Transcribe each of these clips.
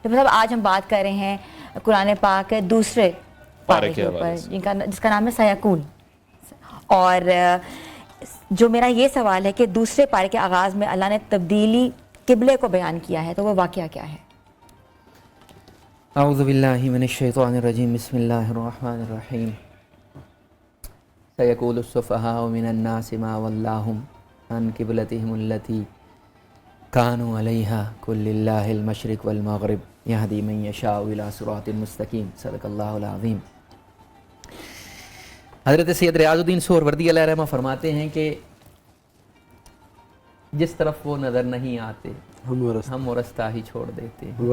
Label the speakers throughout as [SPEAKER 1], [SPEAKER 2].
[SPEAKER 1] Doctor صاحب آج ہم بات کر رہے ہیں قرآن پاک کے دوسرے پارے کے اوپر جس کا نام ہے سیکون. اور جو میرا یہ سوال ہے کہ دوسرے پارے کے آغاز میں اللہ نے تبدیلی قبلے کو بیان کیا ہے، تو وہ واقعہ کیا ہے؟
[SPEAKER 2] اعوذ باللہ من الشیطان الرجیم، بسم اللہ الرحمن الرحیم. سیقول السفہاء من الناس ما ولاہم عن قبلتہم التی کانوا علیہا قل للہ المشرق والمغرب یہدی من یشاء الی صراط مستقیم. صدق اللہ العظیم. حضرت سید ریاض الدین سہروردی علیہ رحمہ فرماتے ہیں کہ جس طرف وہ نظر نہیں آتے ہم ورستہ ہی چھوڑ دیتے ہیں.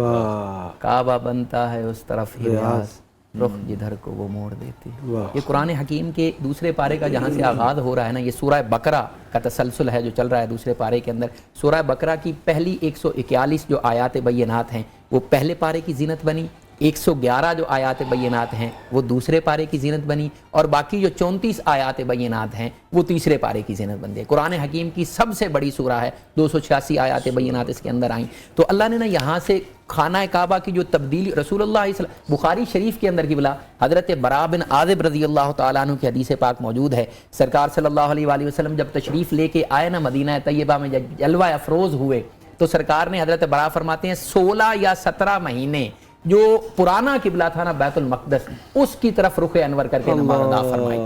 [SPEAKER 2] کعبہ بنتا ہے اس طرف ہی ریاض، رخ جدھر کو وہ موڑ دیتے ہیں. یہ قرآن حکیم کے دوسرے پارے کا جہاں سے آغاز ہو رہا ہے نا، یہ سورہ بقرہ کا تسلسل ہے جو چل رہا ہے دوسرے پارے کے اندر. سورہ بقرہ کی پہلی 141 جو آیات بینات ہیں وہ پہلے پارے کی زینت بنی، 111 جو آیات بینات ہیں وہ دوسرے پارے کی زینت بنی، اور باقی جو 34 آیات بینات ہیں وہ تیسرے پارے کی زینت بن گئی. قرآن حکیم کی سب سے بڑی سورہ ہے، 286 آیات بینات اس کے اندر آئیں. تو اللہ نے نا یہاں سے خانہ کعبہ کی جو تبدیلی رسول اللہ صلی اللہ علیہ وسلم، بخاری شریف کے اندر کی بلا حضرت براء بن عازب رضی اللہ تعالیٰ عنہ کی حدیث پاک موجود ہے. سرکار صلی اللہ علیہ وآلہ وسلم جب تشریف لے کے آئے نا مدینہ طیبہ میں، جب جلوہ افروز ہوئے تو سرکار نے، حضرت براء فرماتے ہیں 16 یا 17 مہینے جو پرانا قبلہ تھا نا بیت المقدس، اس کی طرف رخ انور کر کے نماز ادا فرمائی.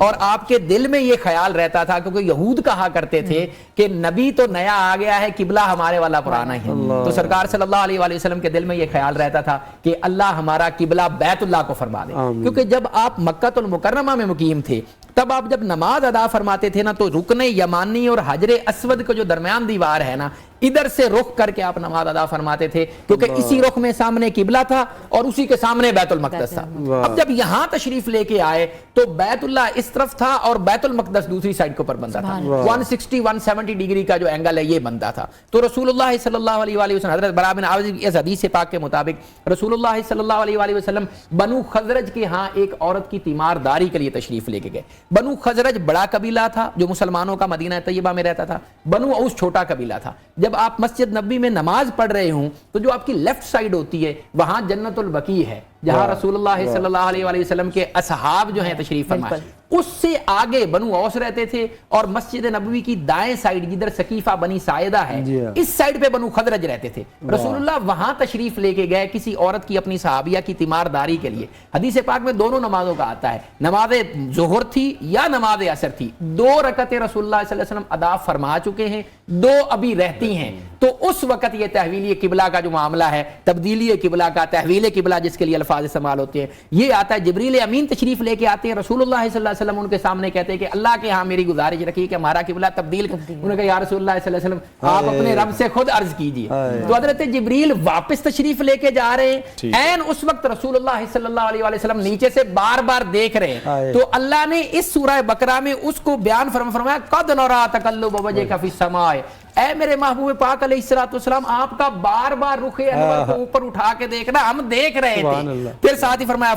[SPEAKER 2] اور آپ کے دل میں یہ خیال رہتا تھا، کیونکہ یہود کہا کرتے تھے کہ نبی تو نیا آ گیا ہے، قبلہ ہمارے والا پرانا ہے. تو سرکار صلی اللہ علیہ وآلہ وسلم کے دل میں یہ خیال رہتا تھا کہ اللہ ہمارا قبلہ بیت اللہ کو فرما دے. کیونکہ جب آپ مکہ المکرمہ میں مقیم تھے تب آپ جب نماز ادا فرماتے تھے نا، تو رکن یمانی اور حجر اسود کا جو درمیان دیوار ہے نا، ادھر سے رخ کر کے آپ نماز ادا فرماتے تھے، کیونکہ اسی رخ میں سامنے قبلہ تھا اور اسی کے سامنے بیت المقدس تھا. اب جب یہاں تشریف لے کے آئے تو بیت اللہ اس طرف تھا اور بیت المقدس دوسری سائڈ کے اوپر بنتا تھا. 160-170 ڈگری کا جو اینگل ہے یہ بنتا تھا. تو رسول اللہ صلی اللہ علیہ وآلہ وسلم، حضرت براء بن عازب کی اس حدیث پاک کے مطابق رسول اللہ صلی اللہ علیہ وآلہ وسلم بنو خزرج کے ہاں ایک عورت کی تیمارداری کے لیے تشریف لے کے گئے. بنو خزرج بڑا قبیلہ تھا جو مسلمانوں کا مدینہ طیبہ میں رہتا تھا، بنو اوس چھوٹا قبیلہ تھا. جب آپ مسجد نبی میں نماز پڑھ رہے ہوں تو جو آپ کی لیفٹ سائیڈ ہوتی ہے وہاں جنت البقیع ہے، جہاں رسول اللہ صلی اللہ علیہ وآلہ وسلم کے اصحاب جو ہیں تشریف فرمائے. اس سے آگے بنو اوس رہتے تھے، اور مسجد نبوی کی دائیں سائیڈ جدھر سقیفہ بنی ساعدہ ہے اس سائیڈ پہ بنو خزرج رہتے تھے. رسول اللہ وہاں تشریف لے کے گئے کسی عورت کی اپنی صحابیہ کی تیمارداری کے لیے. حدیث پاک میں دونوں نمازوں کا آتا ہے، نماز ظہر تھی یا نماز عصر تھی. 2 رکعتیں رسول اللہ صلی اللہ علیہ وسلم ادا فرما چکے ہیں، 2 ابھی رہتی ہیں. تو اس وقت یہ تحویل قبلہ کا جو معاملہ ہے، تبدیلی قبلہ کا، تحویل قبلہ جس کے لیے الفاظ استعمال ہوتے ہیں، یہ آتا ہے. جبریل امین تشریف لے کے آتے ہیں، رسول اللہ صلی اللہ علیہ وسلم ان کے سامنے کہتے ہیں کہ اللہ کے ہاں میری گزارش رکھیے کہ ہمارا قبلہ تبدیل کر. انہوں نے کہا یا رسول اللہ صلی اللہ علیہ وسلم آپ اپنے رب سے خود عرض کیجئے. تو حضرت جبریل واپس تشریف لے کے جا رہے ہیں، عین اس وقت رسول اللہ صلی اللہ علیہ وآلہ وسلم نیچے سے بار بار دیکھ رہے ہیں. تو اللہ نے اس سورہ بقرہ میں اس کو بیان فرمایا قد نرا تقلب وجهك في السماء، اے میرے محبوب پاک علیہ الصلوۃ والسلام آپ کا بار بار رخ انور کو اوپر اٹھا کے دیکھنا ہم دیکھ رہے تھے. پھر ساتھ ہی فرمایا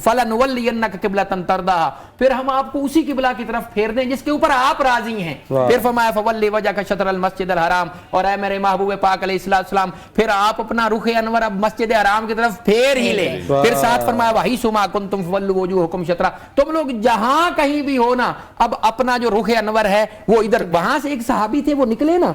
[SPEAKER 2] فلنولینک قبلۃ ترضاها، پھر ہم آپ کو اسی قبلہ کی طرف پھیر دیں جس کے اوپر آپ راضی ہیں. پھر فرمایا فولی وجهک شطر المسجد الحرام، اور اے میرے محبوب پاک علیہ الصلوۃ والسلام پھر آپ اپنا رخ انور اب مسجد حرام کی طرف پھیر ہی لیں. پھر ساتھ فرمایا وحیث ما کنتم فولوا وجوہکم شطرہ، تم لوگ جہاں کہیں بھی ہو نا اب اپنا جو رخ انور ہے وہ ادھر. وہاں سے ایک صحابی تھے وہ نکلے نا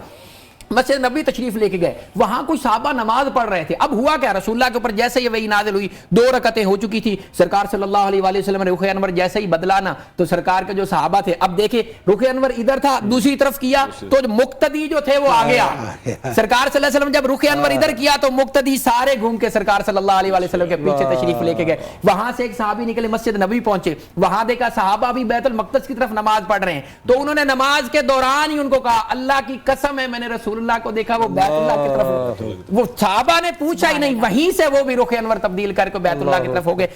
[SPEAKER 2] مسجد نبی تشریف لے کے گئے، وہاں کوئی صحابہ نماز پڑھ رہے تھے. اب ہوا کیا، رسول اللہ کے اوپر جیسے یہ وحی نازل ہوئی 2 رکعتیں ہو چکی تھی، سرکار صلی اللہ علیہ وآلہ وسلم نے رخ انور جیسے ہی بدلا نا تو سرکار کے جو صحابہ تھے، اب دیکھیں رخ انور ادھر تھا دوسری طرف کیا تو مقتدی جو تھے وہ آگے آ گئے. سرکار صلی اللہ علیہ وسلم جب رخ انور ادھر کیا تو مقتدی سارے گھوم کے سرکار صلی اللہ علیہ وآلہ وسلم کے پیچھے تشریف لے کے گئے. وہاں سے ایک صحابی نکلے مسجد نبی پہنچے، وہاں دیکھا صحابہ بھی بیت المقدس کی طرف نماز پڑھ رہے ہیں. تو انہوں نے نماز کے دوران ہی ان کو کہا اللہ کی قسم ہے میں نے رسول اللہ کو دیکھا وہ بیت اللہ کی طرف. وہ صحابہ نے پوچھا ہی نہیں، وہیں سے وہ بھی رخ انور تبدیل کر کے بیت اللہ کی طرف ہو گئے.